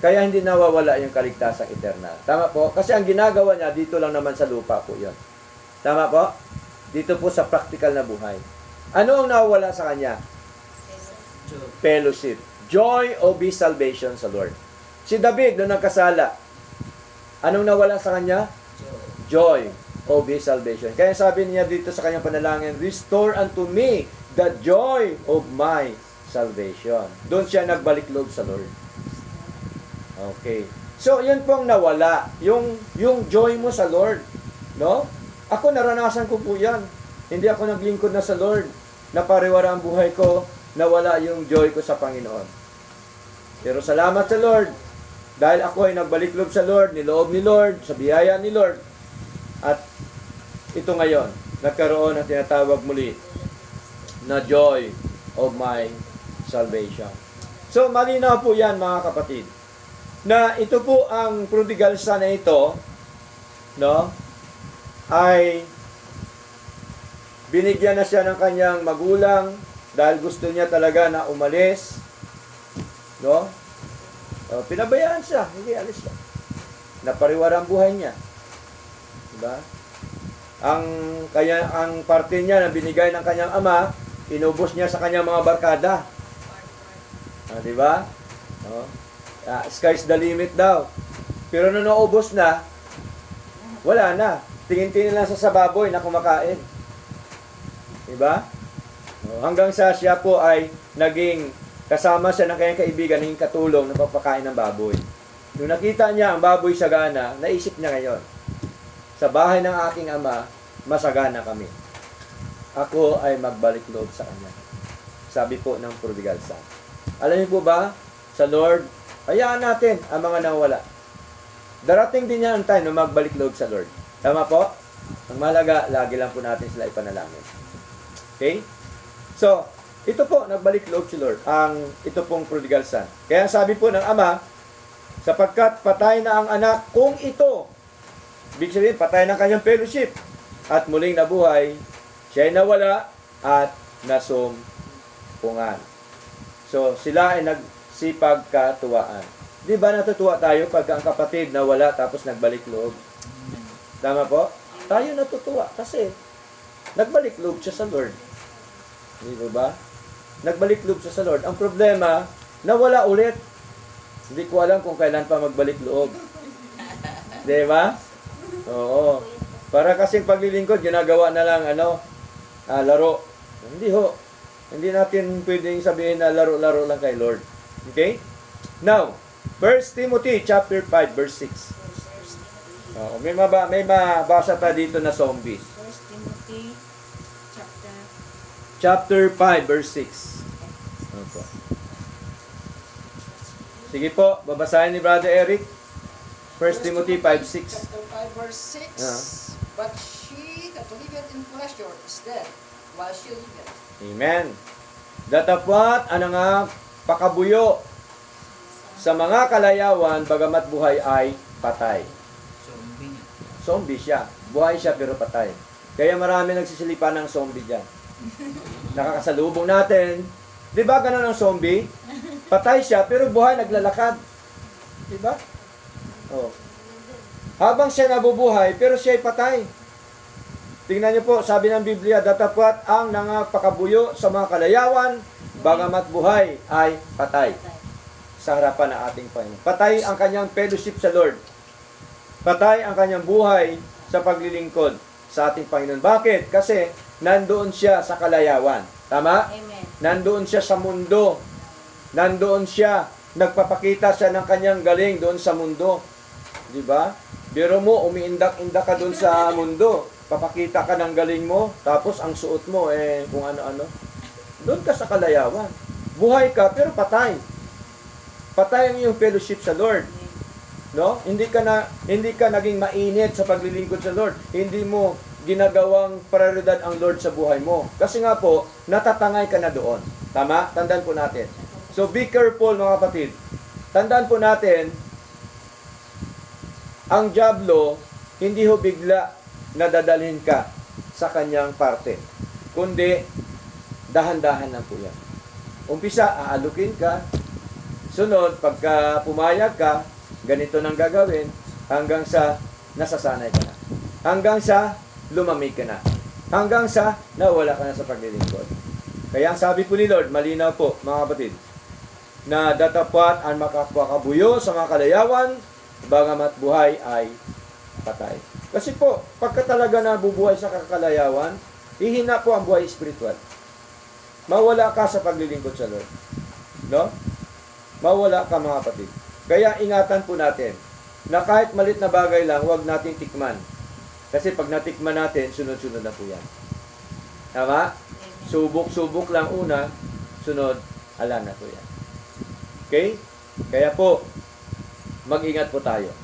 A: Kaya hindi nawawala yung kaligtasang eternal. Tama po? Kasi ang ginagawa niya dito lang naman sa lupa po yun. Tama po? Dito po sa practical na buhay. Ano ang nawawala sa kanya? Fellowship. Joy of his salvation sa Lord. Si David, nung nagkasala, anong nawala sa kanya? Joy of his salvation. Kaya sabi niya dito sa kanyang panalangin, restore unto me the joy of my salvation. Doon siya nagbalik loob sa Lord. Okay. So, yun pong nawala. Yung joy mo sa Lord. No? Ako, naranasan ko po yan. Hindi ako naglingkod na sa Lord. Napariwara ang buhay ko. Nawala yung joy ko sa Panginoon. Pero salamat sa Lord. Dahil ako ay nagbalik loob sa Lord, niloob ni Lord, sa biyaya ni Lord. At ito ngayon, nagkaroon ng tinatawag muli na joy of my salvation. So, malinaw po yan mga kapatid. Na ito po ang prodigal son na ito, no, ay binigyan na siya ng kanyang magulang dahil gusto niya talaga na umalis, no? Pinabayaan siya, hindi alis siya. Napariwara ang buhay niya. Diba? Ang parte niya na binigay ng kanyang ama, inubos niya sa kanyang mga barkada. Diba? No? Sky's the limit daw. Pero nung naubos na, wala na. Tingin-tingin lang sa baboy na kumakain. Diba? Hanggang sa siya po ay naging kasama siya ng kanyang kaibigan, naging katulong na papakain ng baboy. Nung nakita niya ang baboy sagana, naisip niya ngayon, sa bahay ng aking ama, masagana kami. Ako ay magbalik loob sa kanya. Sabi po ng prodigal son. Alam niyo po ba, sa Lord, hayaan natin ang mga nawala. Darating din niya ang time na magbalik loob sa Lord. Tama po? Ang mahalaga, lagi lang po natin sila ipanalangin. Okay? So, ito po, nagbalik loob si Lord. Ito pong prodigal son. Kaya sabi po ng ama, sapagkat patay na ang anak kung ito. Ibig sabihin, patay na kanyang fellowship. At muling nabuhay, siya ay nawala at nasumpungan. So, sila ay nagsipagkatuwaan. Di ba natutuwa tayo pag ang kapatid nawala tapos nagbalik loob? Tama po? Tayo natutuwa kasi nagbalik loob siya sa Lord. Di ba? Nagbalik loob siya sa Lord. Ang problema, nawala ulit. Hindi ko alam kung kailan pa magbalik loob. Di ba? Oo. Para kasing paglilingkod, ginagawa na lang, laro. Hindi ho. Hindi natin pwedeng sabihin na laro-laro lang kay Lord. Okay? Now, 1 Timothy chapter 5, verse 6. Oo, may mabasa pa dito na zombies.
B: 1 Timothy chapter
A: Chapter 5, verse 6. Opo. Sige po, babasahin ni Brother Eric. 1 Timothy 5:6.
C: Chapter 5, verse 6.
A: Yeah.
C: But she that liveth in pleasure is dead, while she liveth.
A: Amen. Datapwat ang nga pakabuyo sa mga kalayawan, bagamat buhay ay patay.
E: Zombie nga.
A: Zombie siya. Buhay siya pero patay. Kaya marami nagsisilipan ng zombie dyan. Nakakasalubong natin. Di ba ganun ang zombie? Patay siya pero buhay naglalakad. Di ba? Oh. Habang siya nabubuhay pero siya ay patay. Tingnan niyo po, sabi ng Biblia, datapwat ang nangapakabuyo sa mga kalayawan, bagamat buhay ay patay sa harapan ng ating Panginoon. Patay ang kanyang fellowship sa Lord. Patay ang kanyang buhay sa paglilingkod sa ating Panginoon. Bakit? Kasi nandoon siya sa kalayawan. Tama?
B: Amen.
A: Nandoon siya sa mundo. Nandoon siya, nagpapakita siya ng kanyang galing doon sa mundo. Di ba? Biro mo, umiindak-indak ka doon sa mundo. Papakita ka ng galing mo, tapos ang suot mo, kung ano-ano. Doon ka sa kalayawan. Buhay ka, pero patay. Patay ang iyong fellowship sa Lord. No? Hindi ka naging mainit sa paglilingkod sa Lord. Hindi mo ginagawang prioridad ang Lord sa buhay mo. Kasi nga po, natatangay ka na doon. Tama? Tandaan po natin. So be careful mga kapatid. Tandaan po natin, ang diablo, hindi ho bigla nadadalhin ka sa kanyang parte. Kundi, dahan-dahan lang po yan. Umpisa, aalukin ka. Sunod, pagka pumayag ka, ganito nang gagawin, hanggang sa nasasanay ka na. Hanggang sa lumamig ka na. Hanggang sa nawala ka na sa paglilingkod. Kaya ang sabi po ni Lord, malinaw po, mga kapatid, na datapwat ang makapakabuyo sa mga kalayawan, bagamat buhay ay patay. Kasi po, pagka talaga nabubuhay sa kakalayawan, hihina po ang buhay spiritual. Mawala ka sa paglilingkod sa Lord. No? Mawala ka mga kapatid. Kaya ingatan po natin na kahit malit na bagay lang, huwag nating tikman. Kasi pag natikman natin, sunod-sunod na po yan. Tama? Subok-subok lang una, sunod, ala na po yan. Okay? Kaya po, mag-ingat po tayo.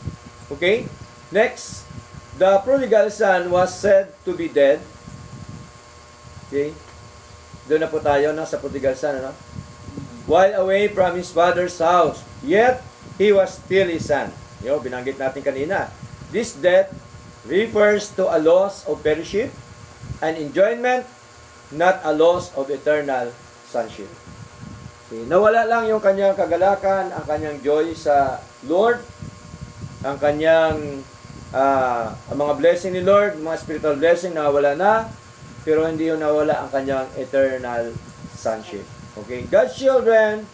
A: Okay? Next, the prodigal son was said to be dead. Okay? Doon na po tayo, sa prodigal son, ano? While away from his father's house, yet he was still his son. Yo, binanggit natin kanina. This death refers to a loss of fellowship and enjoyment, not a loss of eternal sonship. Okay. Nawala lang yung kanyang kagalakan, ang kanyang joy sa Lord, ang kanyang ang mga blessing ni Lord, mga spiritual blessing, nawala na, pero hindi yung nawala ang kanyang eternal sonship. Okay, God's children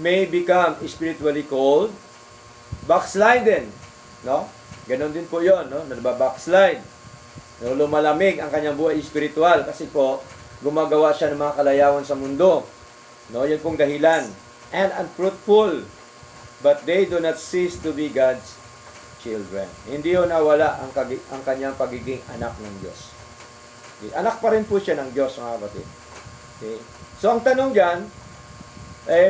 A: may become spiritually cold, backslidden, no? Ganon din po yon, no? Nababackslide, no? Lumalamig ang kanyang buhay spiritual kasi po gumagawa siya ng mga kalayawan sa mundo, no? Yan pong dahilan. And unfruitful, but they do not cease to be God's children. Hindi yun nawala ang kanyang pagiging anak ng Diyos. Okay. Anak pa rin po siya ng Diyos, mga kapatid. Okay. So, ang tanong dyan,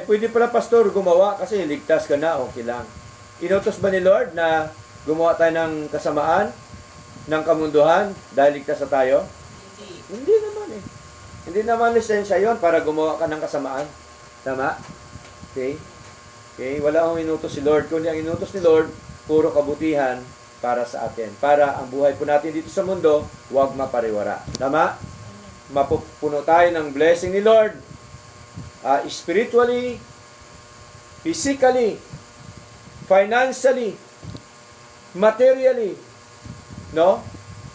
A: pwede pala pastor gumawa kasi ligtas ka na, okay lang. Inutos ba ni Lord na gumawa tayo ng kasamaan, ng kamunduhan, dahil ligtas na tayo? Hindi naman eh. Hindi naman lisensya yon para gumawa ka ng kasamaan. Tama? Okay? Okay? Wala akong inutos si Lord. Kundi ang inutos ni Lord, puro kabutihan para sa atin. Para ang buhay po natin dito sa mundo, huwag mapariwara. Tama? Mapupuno tayo ng blessing ni Lord. Spiritually, physically, financially, materially. No?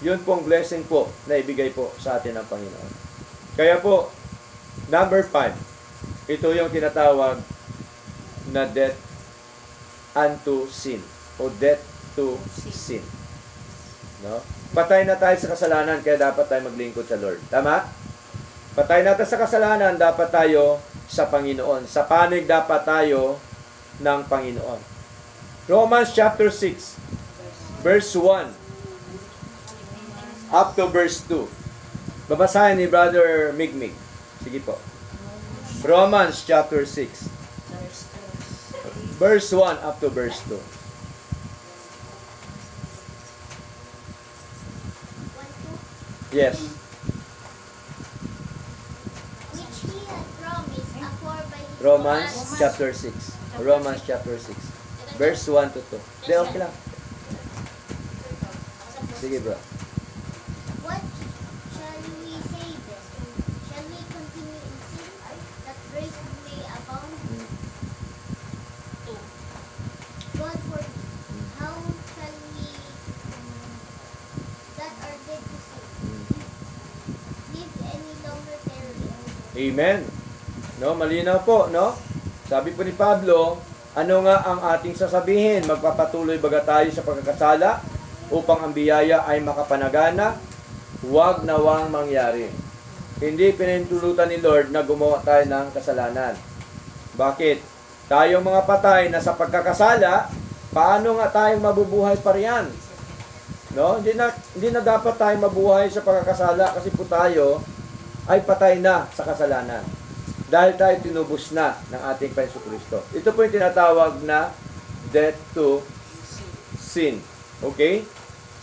A: Yun pong blessing po na ibigay po sa atin ng Panginoon. Kaya po, number 5, ito yung tinatawag na death unto sin o death to sin. No? Patay na tayo sa kasalanan, kaya dapat tayo maglingkod sa Lord. Tama? Patay na tayo sa kasalanan, dapat tayo sa Panginoon. Sa panig dapat tayo ng Panginoon. Romans chapter 6. verse 1 up to verse 2. Babasahin ni Brother Migmig. Sige po. Romans chapter 6. Verse 1 up to verse 2. Yes.
G: Which he had promised afore by his
A: Romans
G: command.
A: chapter 6. Romans chapter 6. Verse 1 to 2. Di, okay lang. Sige bro.
G: What shall we say then? Shall we continue in sin that grace may abound? God forbid. How shall we that are dead to sin live any longer therein?
A: Amen. No, malinaw po, no? Sabi po ni Pablo, ano nga ang ating sasabihin? Magpapatuloy baga tayo sa pagkakasala upang ang biyaya ay makapanagana? Huwag nawang mangyari. Hindi pinintulutan ni Lord na gumawa tayo ng kasalanan. Bakit? Tayong mga patay na sa pagkakasala, paano nga tayong mabubuhay pa riyan? No? Hindi na dapat tayong mabuhay sa pagkakasala kasi po tayo ay patay na sa kasalanan. Dahil tayo tinubos na ng ating Panginoon Kristo. Ito po yung tinatawag na death to sin. Okay?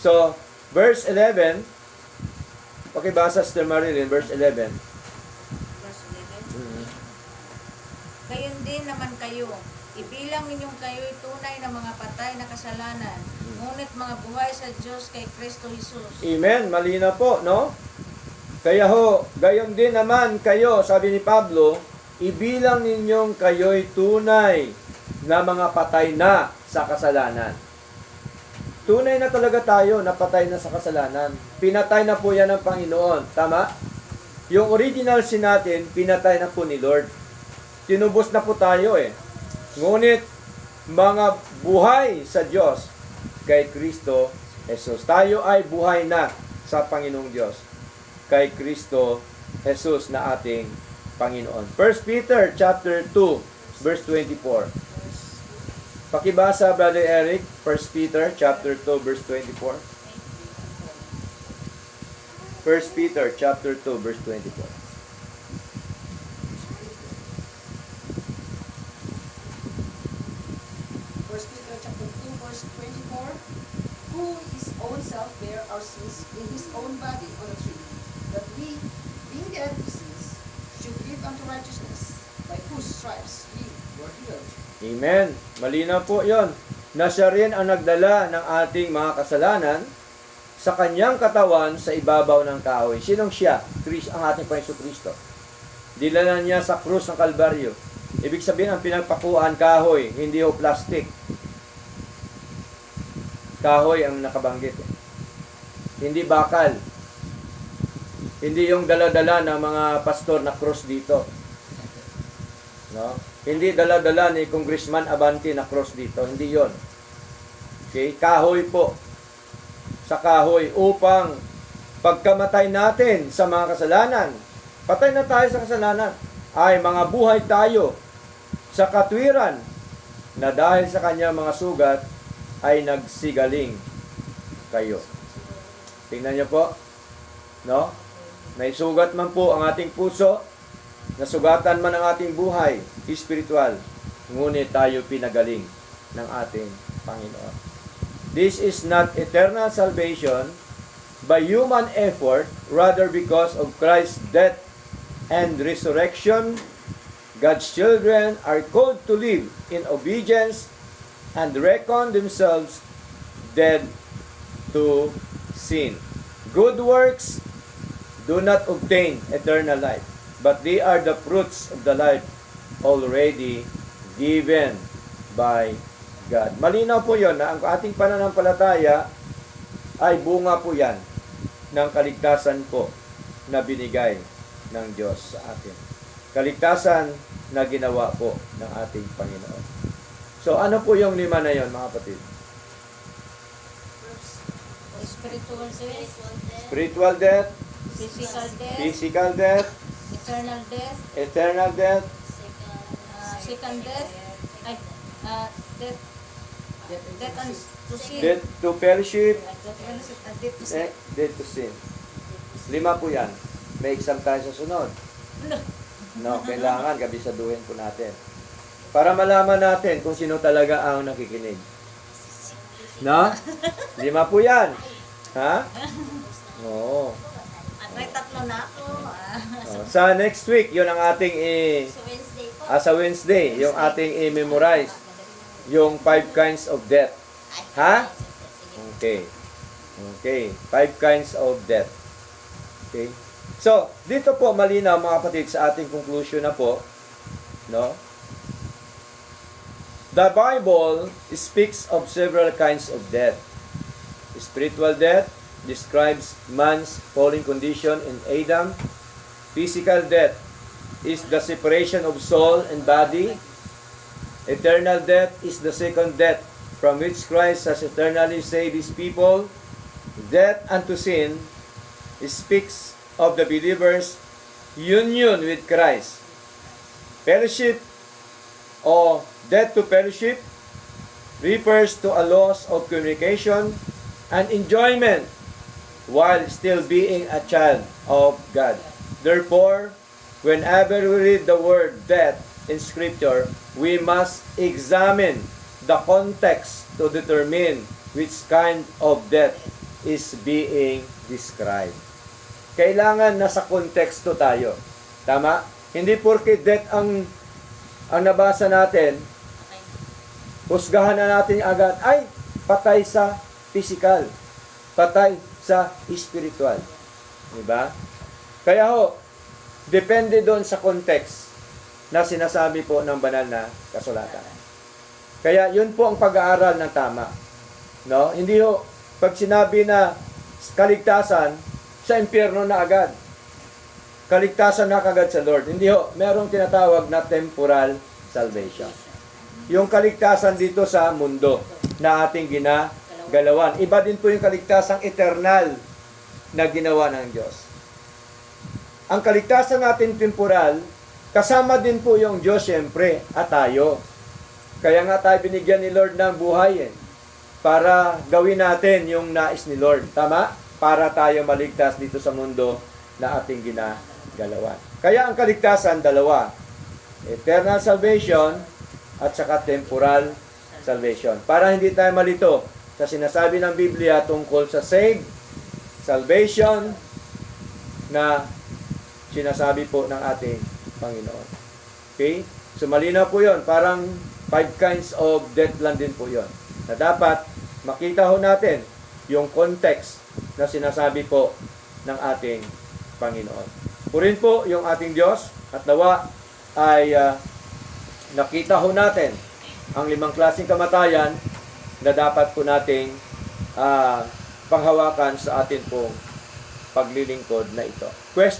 A: So, verse 11, pakibasa Sister Marilyn, verse 11.
B: Verse 11. Gayon din naman kayo. Ibilang ninyong kayo'y tunay na mga patay na kasalanan, ngunit mga buhay sa Diyos kay Kristo Jesus.
A: Amen. Malina po, no? Kaya ho, gayon din naman kayo, sabi ni Pablo, ibilang ninyong kayo'y tunay na mga patay na sa kasalanan. Tunay na talaga tayo na patay na sa kasalanan. Pinatay na po yan ng Panginoon. Tama? Yung original sin natin, pinatay na po ni Lord. Tinubos na po tayo eh. Ngunit, mga buhay sa Diyos kay Kristo Jesus. Tayo ay buhay na sa Panginoong Diyos kay Kristo Jesus na ating Panginoon. 1 Peter chapter 2 verse 24. Pakibasa Brother Eric, 1 Peter chapter 2 verse 24. 1 Peter chapter 2 verse 24.
C: First Peter chapter 2 verse 24, who his own self bare our sins in his own body on a tree, that we, being dead to sins, should live unto righteousness, by whose stripes we were healed.
A: Amen. Malinaw po yon. Na siya rin ang nagdala ng ating mga kasalanan sa kanyang katawan sa ibabaw ng kahoy. Sinong siya? Ang ating Panginoon Kristo. Dinala niya sa krus ng Kalbaryo. Ibig sabihin, ang pinagpakuan kahoy, hindi ho plastic. Kahoy ang nakabanggit. Hindi bakal. Hindi yung dala-dala ng mga pastor na cross dito. No? Hindi dala-dala ni Congressman Abante na cross dito. Hindi yon. Okay? Kahoy po. Sa kahoy upang pagkamatay natin sa mga kasalanan, patay na tayo sa kasalanan, ay mga buhay tayo sa katwiran na dahil sa kanya mga sugat ay nagsigaling kayo. Tingnan niyo po. No? Naisugat man po ang ating puso, nasugatan man ang ating buhay, espiritual, ngunit tayo pinagaling ng ating Panginoon. This is not eternal salvation by human effort, rather because of Christ's death and resurrection, God's children are called to live in obedience and reckon themselves dead to sin. Good works do not obtain eternal life, but they are the fruits of the life already given by God. Malinaw po yon na ang ating pananampalataya ay bunga po yan ng kaligtasan po na binigay ng Diyos sa atin. Kaligtasan na ginawa po ng ating Panginoon. So ano po yung 5 na yon, mga kapatid?
B: Spiritual death,
A: Spiritual death,
B: physical death,
A: physical death,
B: eternal death,
A: eternal death,
B: second death, death Death to sin.
A: Death to fellowship,
B: Death to sin.
A: death to sin. 5 po yan. May exam tayo sa sunod. No, kailangan kabisaduhin po natin. Para malaman natin kung sino talaga ang nakikinig. No? 5 po yan. Ha? Oo.
B: May 3 na ako.
A: Oh, sa next week, yun ang ating
D: So Wednesday po.
A: sa Wednesday, yung ating i-memorize. Yung 5 kinds of death. Ha? Okay. Okay. 5 kinds of death. Okay. So, dito po malinaw mga kapatid sa ating conclusion na po, no? The Bible speaks of several kinds of death. Spiritual death describes man's fallen condition in Adam. Physical death is the separation of soul and body. Eternal death is the second death from which Christ has eternally saved his people. Death unto sin speaks of the believer's union with Christ. Fellowship or death to fellowship refers to a loss of communication and enjoyment while still being a child of God. Therefore, whenever we read the word death in Scripture, we must examine the context to determine which kind of death is being described. Kailangan nasa konteksto tayo. Tama? Hindi porke death ang nabasa natin, husgahan na natin agad, ay, patay sa physical, patay sa spiritual. Diba? Kaya ho, depende doon sa context na sinasabi po ng banal na kasulatan. Kaya yun po ang pag-aaral ng tama. No? Hindi ho, pag sinabi na kaligtasan, sa impyerno na agad. Kaligtasan na kagad sa Lord. Hindi ho, merong tinatawag na temporal salvation. Yung kaligtasan dito sa mundo na ating ginagalawan. Iba din po yung kaligtasang eternal na ginawa ng Diyos. Ang kaligtasan natin temporal, kasama din po yung Diyos siyempre at tayo. Kaya nga tayo binigyan ni Lord ng buhay para gawin natin yung nais ni Lord. Tama? Para tayo maligtas dito sa mundo na ating ginagalawan. Kaya ang kaligtasan, dalawa. Eternal salvation at saka temporal salvation. Para hindi tayo malito sa sinasabi ng Biblia tungkol sa saved, salvation na sinasabi po ng ating Panginoon. Okay? So malinaw po yun. Parang 5 kinds of death lang din po yun. Na dapat makita ho natin yung context na sinasabi po ng ating Panginoon. Purin po yung ating Diyos at nawa ay nakita ho natin ang 5 klaseng kamatayan na dapat po nating panghawakan sa atin pong paglilingkod na ito. Question